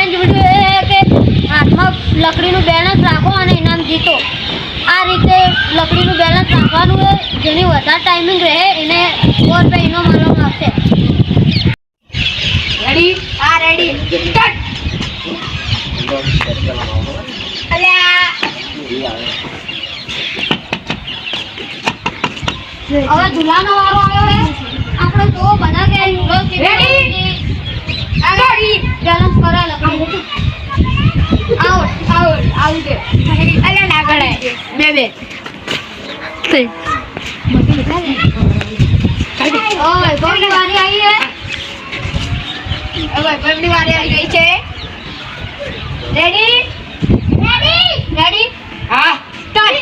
Challenge video એ કે હાથમાં લકડીનું balance રાખો અને ઇનામ જીતો। આ રીતે લકડીનું બેલેન્સ રાખવાનું છે, જેની વધારે ટાઈમિંગ રહે એને 100 રૂપિયા ઇનામ આપવામાં આવશે। રેડી? હા રેડી। સ્ટાર્ટ। અલ્યા હવે ઝૂલાનો વારો આવ્યો છે। આપણે તો બધા કે રેડી? આગળ બેલેન્સ કરે લકડી આઉટ આઉટ આઉટ। અલ્યા ના ગળે બે બે ઓય બહુ વારી આવી છે। હવે બબડી વારે આવી ગઈ છે। રેડી? રેડી? રેડી? હા સ્ટાર્ટ।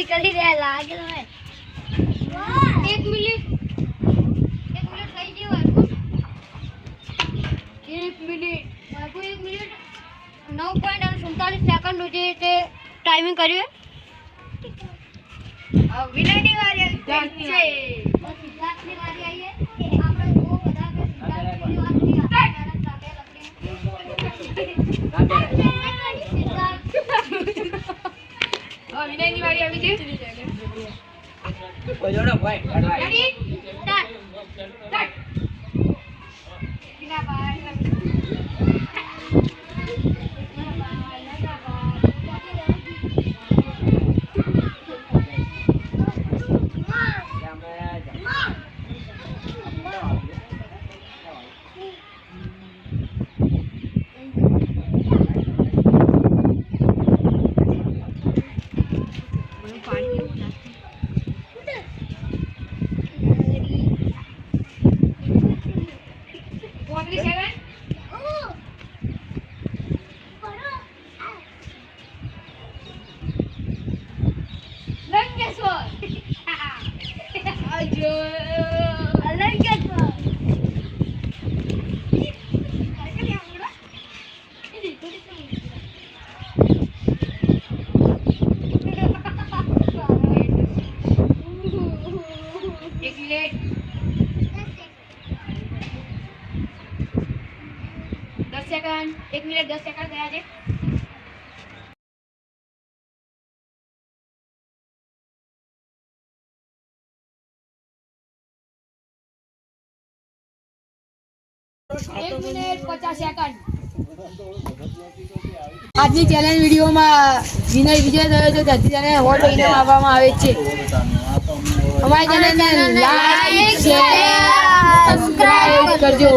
કરી રહ્યા લાગે તમે 1 મિનિટ થઈ ગયું હોય 1 મિનિટ 9.47 સેકન્ડ સુધી તે ટાઈમિંગ કર્યું વિનયની વારી આવી છે। સિદ્ધાર્થની વારી આવી છે। આપણે બહુ બધા કે સિદ્ધાર્થની વારી વિનયની વારી આવી છે। રેડી? સ્ટાર્ટ। સ્ટાર્ટ। વિના બાય सेकंड 1 मिनट 10 सेकंड गया છે। આજની ચેલેન્જ વિડીયોમાં વિનય વિજય થયો છે, તેથી તેને એવોર્ડ ઇનામ આપવામાં આવે છે। અમારી ચેનલને લાઈક શેર સબસ્ક્રાઇબ કરજો।